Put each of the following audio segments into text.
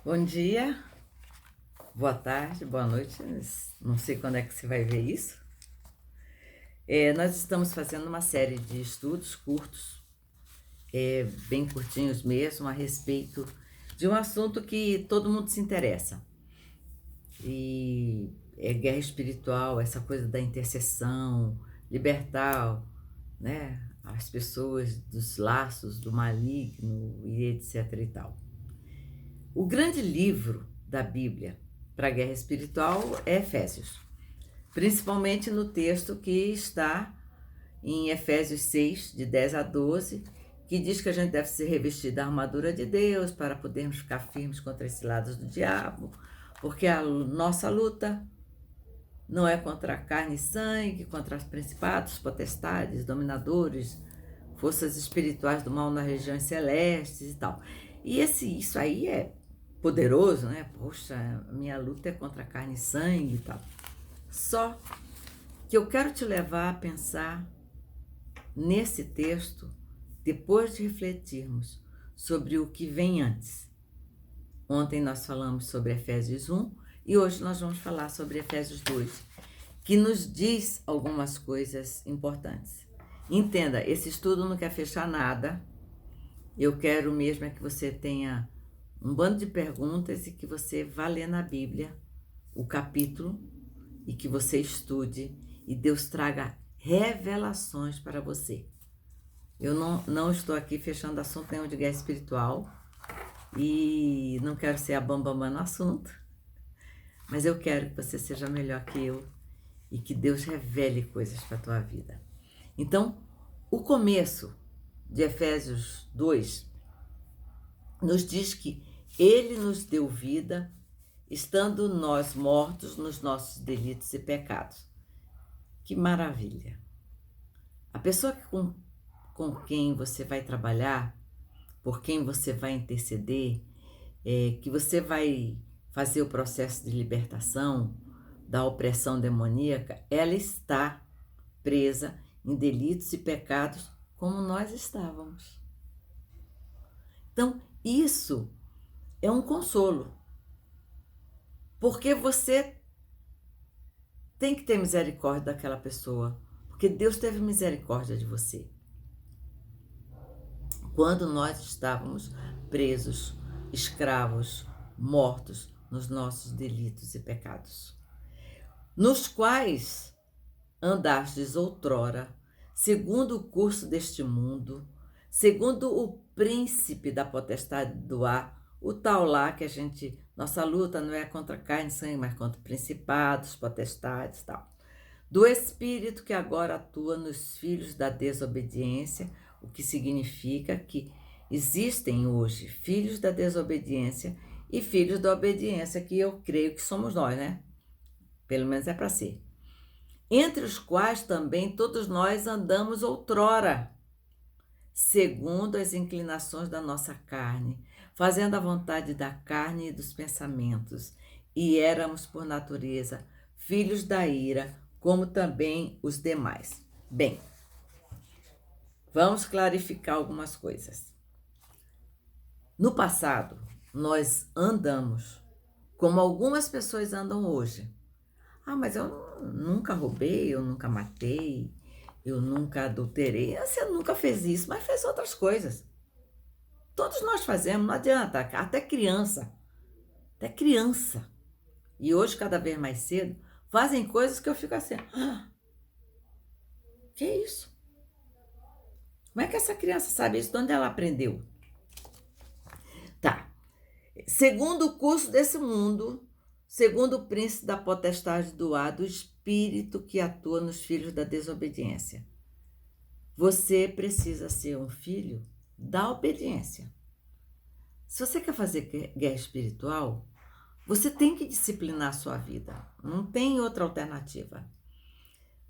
Bom dia, boa tarde, boa noite. Não sei quando é que você vai ver isso. Nós estamos fazendo uma série de estudos curtos, bem curtinhos mesmo, a respeito de um assunto que todo mundo se interessa. E é guerra espiritual, essa coisa da intercessão, libertar, né, as pessoas dos laços do maligno e etc e tal. O grande livro da Bíblia para a guerra espiritual é Efésios, principalmente no texto que está em Efésios 6, de 10 a 12, que diz que a gente deve se revestir da armadura de Deus para podermos ficar firmes contra esses lados do diabo, porque a nossa luta não é contra a carne e sangue, contra os principados, potestades, dominadores, forças espirituais do mal nas regiões celestes e tal. E isso aí é poderoso, né? Poxa, a minha luta é contra carne e sangue e tal. Só que eu quero te levar a pensar nesse texto depois de refletirmos sobre o que vem antes. Ontem nós falamos sobre Efésios 1 e hoje nós vamos falar sobre Efésios 2, que nos diz algumas coisas importantes. Entenda, esse estudo não quer fechar nada. Eu quero mesmo é que você tenha um bando de perguntas e que você vá ler na Bíblia o capítulo e que você estude e Deus traga revelações para você. Eu não estou aqui fechando assunto nenhum de guerra espiritual e não quero ser a bambambã no assunto, mas eu quero que você seja melhor que eu e que Deus revele coisas para a tua vida. Então, o começo de Efésios 2 nos diz que Ele nos deu vida, estando nós mortos nos nossos delitos e pecados. Que maravilha! A pessoa com quem você vai trabalhar, por quem você vai interceder, que você vai fazer o processo de libertação da opressão demoníaca, ela está presa em delitos e pecados como nós estávamos. Então, isso é um consolo, porque você tem que ter misericórdia daquela pessoa, porque Deus teve misericórdia de você. Quando nós estávamos presos, escravos, mortos nos nossos delitos e pecados, nos quais andastes outrora, segundo o curso deste mundo, segundo o príncipe da potestade do ar, o tal lá que nossa luta não é contra carne e sangue, mas contra principados, potestades e tal. Do espírito que agora atua nos filhos da desobediência, o que significa que existem hoje filhos da desobediência e filhos da obediência, que eu creio que somos nós, né? Pelo menos é para ser. Entre os quais também todos nós andamos outrora, segundo as inclinações da nossa carne, fazendo a vontade da carne e dos pensamentos, e éramos, por natureza, filhos da ira, como também os demais. Bem, vamos clarificar algumas coisas. No passado, nós andamos como algumas pessoas andam hoje. Ah, mas eu nunca roubei, eu nunca matei, eu nunca adulterei. Você nunca fez isso, mas fez outras coisas. Todos nós fazemos, não adianta, até criança. Até criança. E hoje, cada vez mais cedo, fazem coisas que eu fico assim, que isso? Como é que essa criança sabe isso? De onde ela aprendeu? Tá. Segundo o curso desse mundo, segundo o príncipe da potestade do ar, do espírito que atua nos filhos da desobediência. Você precisa ser um filho da obediência. Se você quer fazer guerra espiritual, você tem que disciplinar a sua vida. Não tem outra alternativa.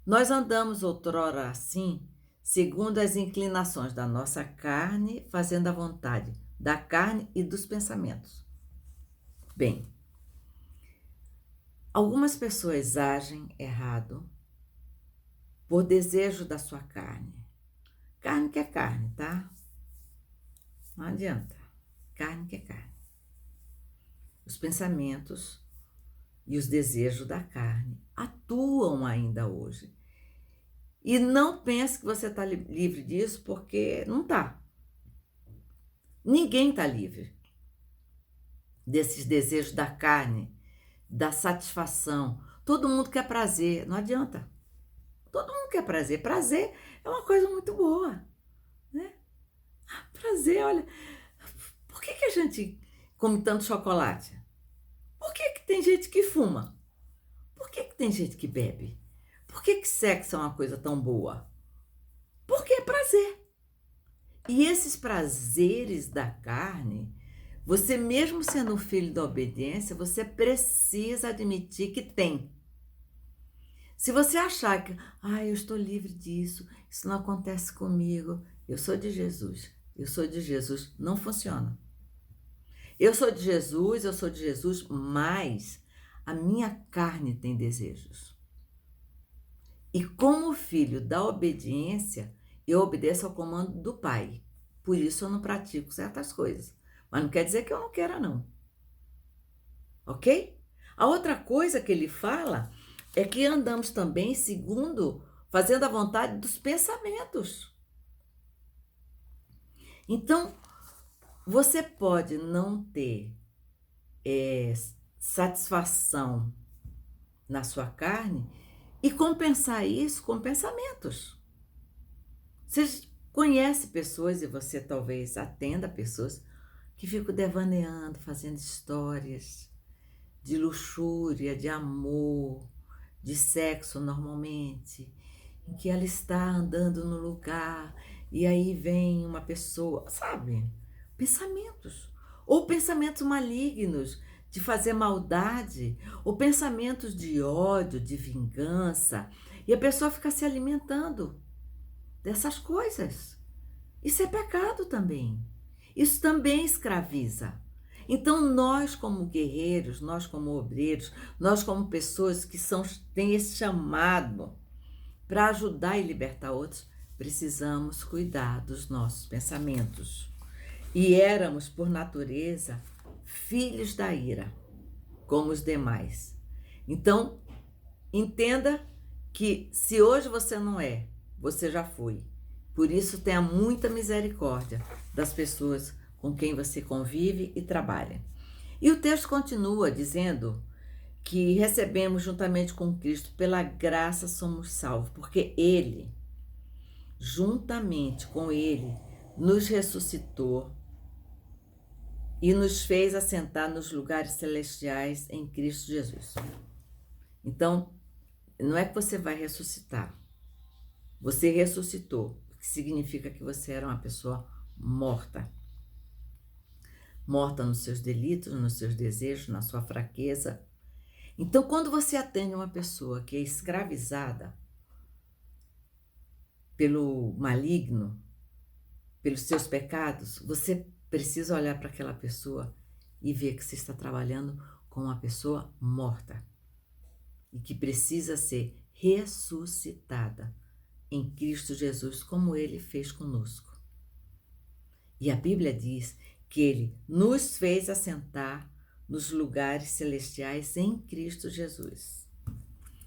Nós andamos outrora assim, segundo as inclinações da nossa carne, fazendo a vontade da carne e dos pensamentos. Bem, algumas pessoas agem errado por desejo da sua carne. Carne que é carne, tá? Não adianta. Carne que é carne. os pensamentos e os desejos da carne atuam ainda hoje. E não pense que você está livre disso, porque não está. Ninguém está livre desses desejos da carne, da satisfação. Todo mundo quer prazer, não adianta. Todo mundo quer prazer. Prazer é uma coisa muito boa, né? Prazer, olha, por que a gente come tanto chocolate? Por que tem gente que fuma? Por que tem gente que bebe? Por que sexo é uma coisa tão boa? Porque é prazer. E esses prazeres da carne, você mesmo sendo filho da obediência, você precisa admitir que tem. Se você achar que, eu estou livre disso, isso não acontece comigo, eu sou de Jesus, não funciona. Eu sou de Jesus, mas a minha carne tem desejos. E como filho da obediência, eu obedeço ao comando do Pai. Por isso eu não pratico certas coisas. Mas não quer dizer que eu não queira, não. Ok? A outra coisa que ele fala é que andamos também fazendo a vontade dos pensamentos. Então, você pode não ter satisfação na sua carne e compensar isso com pensamentos. Você conhece pessoas, e você talvez atenda pessoas, que ficam devaneando, fazendo histórias de luxúria, de amor, de sexo normalmente, em que ela está andando no lugar e aí vem uma pessoa, sabe? Pensamentos. Ou pensamentos malignos de fazer maldade, ou pensamentos de ódio, de vingança, e a pessoa fica se alimentando dessas coisas. Isso é pecado também. Isso também escraviza. Então nós como guerreiros, nós como obreiros, nós como pessoas que têm esse chamado para ajudar e libertar outros, precisamos cuidar dos nossos pensamentos. E éramos, por natureza, filhos da ira, como os demais. Então, entenda que se hoje você não é, você já foi. Por isso, tenha muita misericórdia das pessoas com quem você convive e trabalha. E o texto continua dizendo que recebemos juntamente com Cristo, pela graça somos salvos, porque Ele, juntamente com Ele, nos ressuscitou e nos fez assentar nos lugares celestiais em Cristo Jesus. Então, não é que você vai ressuscitar. Você ressuscitou, o que significa que você era uma pessoa morta. Morta nos seus delitos, nos seus desejos, na sua fraqueza. Então, quando você atende uma pessoa que é escravizada pelo maligno, pelos seus pecados, você precisa olhar para aquela pessoa e ver que você está trabalhando com uma pessoa morta e que precisa ser ressuscitada em Cristo Jesus, como Ele fez conosco. E a Bíblia diz que Ele nos fez assentar nos lugares celestiais em Cristo Jesus.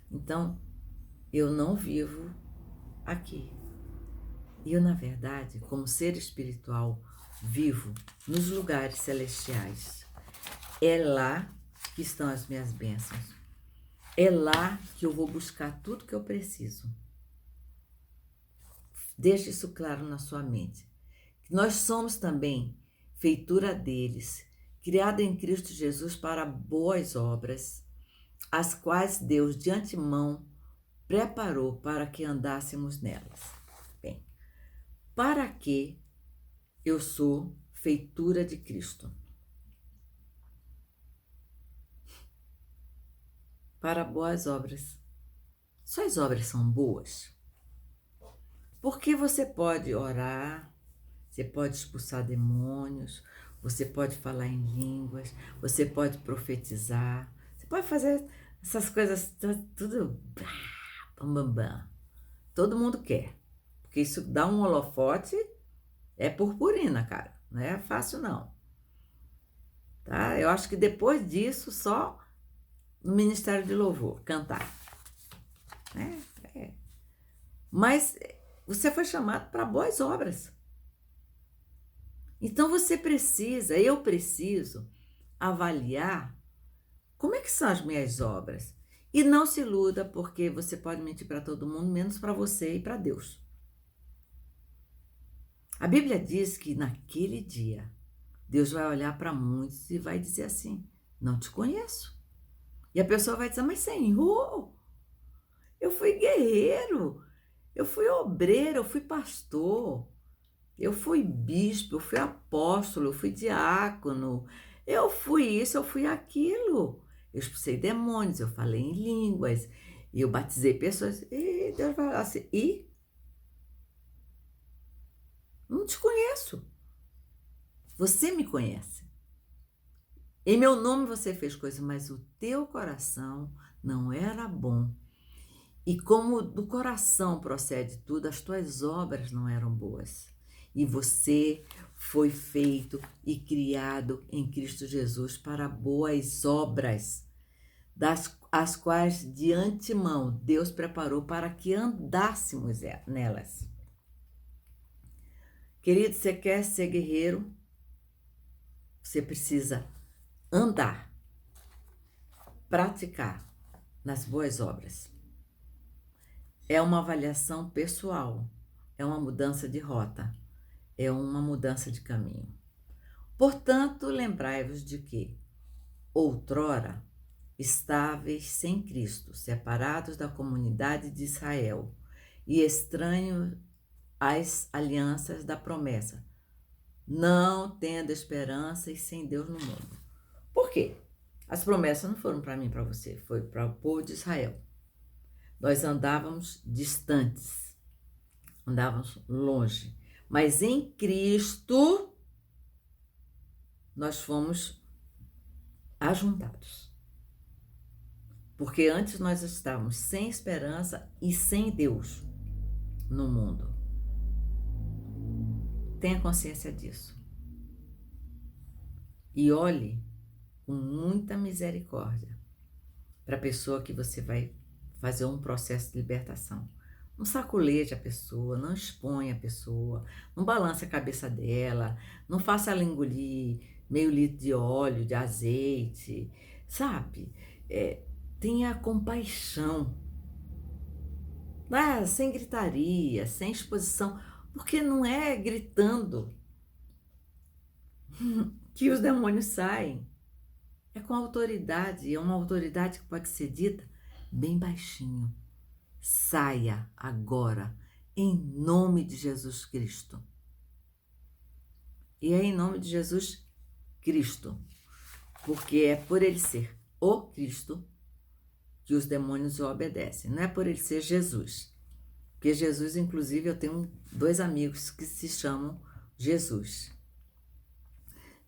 Então, eu não vivo aqui. Eu, na verdade, como ser espiritual, vivo nos lugares celestiais. É lá que estão as minhas bênçãos. É lá que eu vou buscar tudo que eu preciso. Deixe isso claro na sua mente. Nós somos também feitura deles, criada em Cristo Jesus para boas obras, as quais Deus de antemão preparou para que andássemos nelas. Bem, para que eu sou feitura de Cristo? Para boas obras. Suas obras são boas? Porque você pode orar, você pode expulsar demônios, você pode falar em línguas, você pode profetizar, você pode fazer essas coisas tudo bam, bam, bam. Todo mundo quer, porque isso dá um holofote, é purpurina, cara, não é fácil não. tá? Eu acho que depois disso, só no Ministério de Louvor, cantar, né? É. Mas você foi chamado para boas obras. Então você precisa, eu preciso avaliar como é que são as minhas obras. E não se iluda, porque você pode mentir para todo mundo, menos para você e para Deus. A Bíblia diz que naquele dia, Deus vai olhar para muitos e vai dizer assim: não te conheço. E a pessoa vai dizer: mas Senhor, eu fui guerreiro, eu fui obreiro, eu fui pastor, eu fui bispo, eu fui apóstolo, eu fui diácono, eu fui isso, eu fui aquilo. Eu expulsei demônios, eu falei em línguas, eu batizei pessoas. E Deus vai falar assim: e não te conheço. Você me conhece. Em meu nome você fez coisas, mas o teu coração não era bom. E como do coração procede tudo, as tuas obras não eram boas. E você foi feito e criado em Cristo Jesus para boas obras, as quais de antemão Deus preparou para que andássemos nelas. Querido, você quer ser guerreiro? Você precisa andar, praticar nas boas obras. É uma avaliação pessoal, é uma mudança de rota, é uma mudança de caminho. Portanto, lembrai-vos de que, outrora, estáveis sem Cristo, separados da comunidade de Israel e estranhos às alianças da promessa, não tendo esperança e sem Deus no mundo. Por quê? As promessas não foram para mim e para você, foi para o povo de Israel. Nós andávamos distantes, andávamos longe, mas em Cristo nós fomos ajuntados. Porque antes nós estávamos sem esperança e sem Deus no mundo. Tenha consciência disso. E olhe com muita misericórdia para a pessoa que você vai fazer um processo de libertação. Não saculeje a pessoa, não exponha a pessoa, não balance a cabeça dela, não faça ela engolir meio litro de óleo, de azeite, sabe? Tenha compaixão, sem gritaria, sem exposição, porque não é gritando que os demônios saem. É com autoridade, é uma autoridade que pode ser dita bem baixinho. Saia agora, em nome de Jesus Cristo. E é em nome de Jesus Cristo, porque é por ele ser o Cristo que os demônios o obedecem. Não é por ele ser Jesus. Porque Jesus, inclusive, eu tenho 2 amigos que se chamam Jesus.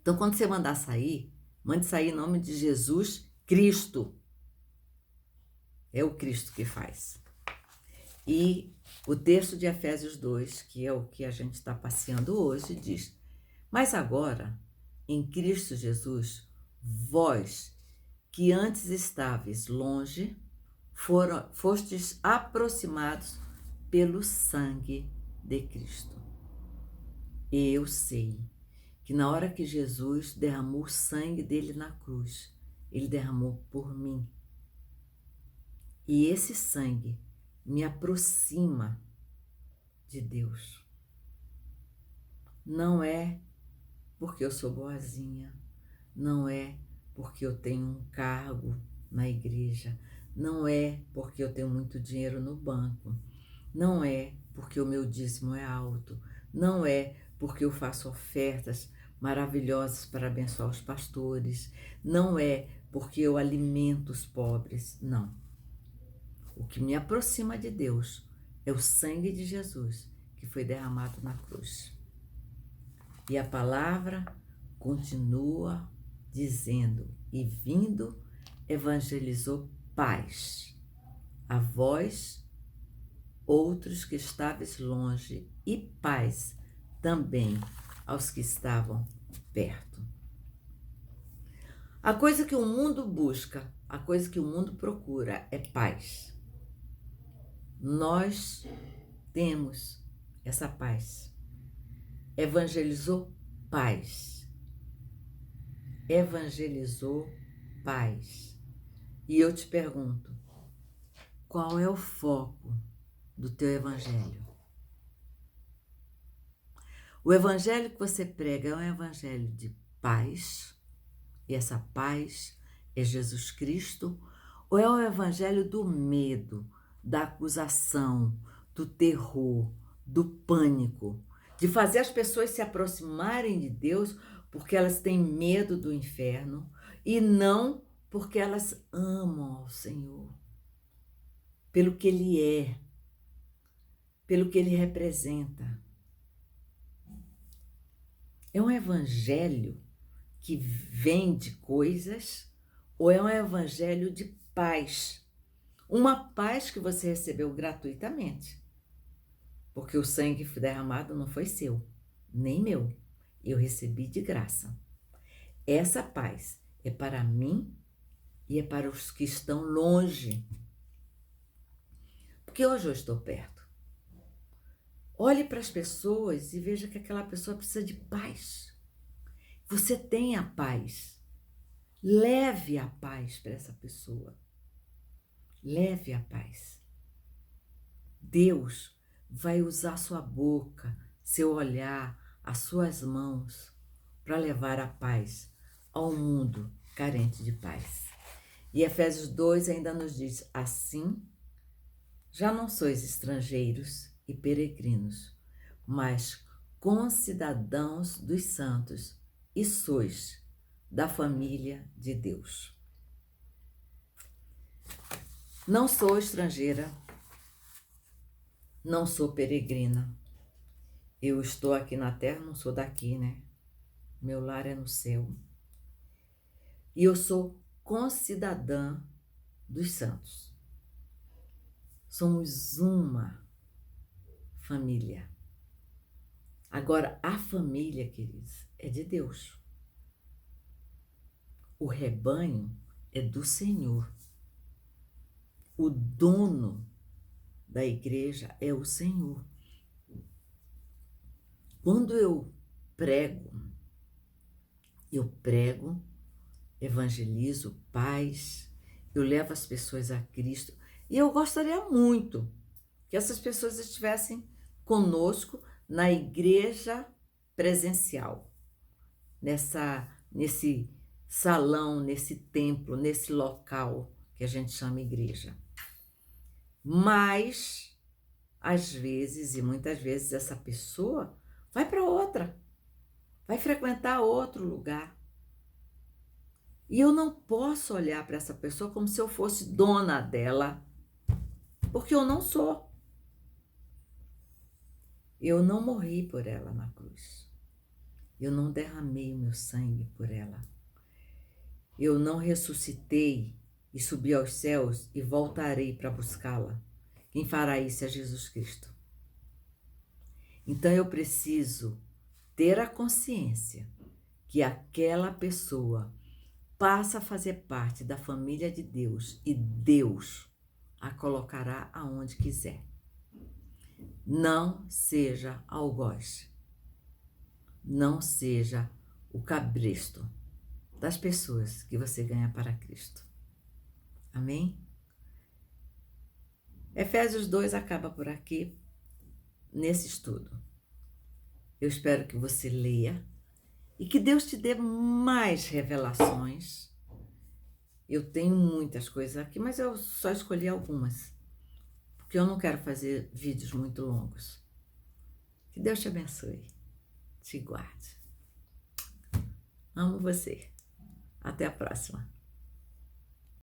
Então, quando você mandar sair, mande sair em nome de Jesus Cristo. É o Cristo que faz. E o texto de Efésios 2, que é o que a gente está passeando hoje, diz: mas agora, em Cristo Jesus, vós, que antes estáveis longe, fostes aproximados pelo sangue de Cristo. Eu sei que na hora que Jesus derramou o sangue dele na cruz, ele derramou por mim. E esse sangue me aproxima de Deus. Não é porque eu sou boazinha, não é porque eu tenho um cargo na igreja, não é porque eu tenho muito dinheiro no banco, não é porque o meu dízimo é alto, não é porque eu faço ofertas maravilhosas para abençoar os pastores, não é porque eu alimento os pobres, não. O que me aproxima de Deus é o sangue de Jesus que foi derramado na cruz. E a palavra continua dizendo: e vindo, evangelizou paz a vós, outros que estáveis longe, e paz também aos que estavam perto. A coisa que o mundo busca, a coisa que o mundo procura é paz. Nós temos essa paz. Evangelizou paz. Evangelizou paz. E eu te pergunto, qual é o foco do teu evangelho? O evangelho que você prega é um evangelho de paz, e essa paz é Jesus Cristo, ou é o evangelho do medo, da acusação, do terror, do pânico, de fazer as pessoas se aproximarem de Deus porque elas têm medo do inferno e não porque elas amam ao Senhor, pelo que Ele é, pelo que Ele representa. É um evangelho que vende coisas ou é um evangelho de paz? Uma paz que você recebeu gratuitamente, porque o sangue derramado não foi seu, nem meu. Eu recebi de graça. Essa paz é para mim e é para os que estão longe. Porque hoje eu estou perto. Olhe para as pessoas e veja que aquela pessoa precisa de paz. Você tem a paz. Leve a paz para essa pessoa. Leve a paz. Deus vai usar sua boca, seu olhar, as suas mãos para levar a paz ao mundo carente de paz. E Efésios 2 ainda nos diz: assim, já não sois estrangeiros e peregrinos, mas concidadãos dos santos e sois da família de Deus. Não sou estrangeira, não sou peregrina. Eu estou aqui na terra, não sou daqui, né? Meu lar é no céu. E eu sou concidadã dos santos. Somos uma família. Agora, a família, queridos, é de Deus. O rebanho é do Senhor. O dono da igreja é o Senhor. Quando eu prego, evangelizo, paz, eu levo as pessoas a Cristo. E eu gostaria muito que essas pessoas estivessem conosco na igreja presencial, nesse salão, nesse templo, nesse local que a gente chama igreja. Mas, às vezes, e muitas vezes, essa pessoa vai para outra, vai frequentar outro lugar. E eu não posso olhar para essa pessoa como se eu fosse dona dela, porque eu não sou. Eu não morri por ela na cruz. Eu não derramei o meu sangue por ela. Eu não ressuscitei e subi aos céus e voltarei para buscá-la. Quem fará isso é Jesus Cristo. Então eu preciso ter a consciência que aquela pessoa passa a fazer parte da família de Deus e Deus a colocará aonde quiser. Não seja algoz. Não seja o cabresto das pessoas que você ganha para Cristo. Amém? Efésios 2 acaba por aqui, nesse estudo. Eu espero que você leia e que Deus te dê mais revelações. Eu tenho muitas coisas aqui, mas eu só escolhi algumas, porque eu não quero fazer vídeos muito longos. Que Deus te abençoe, te guarde. Amo você. Até a próxima.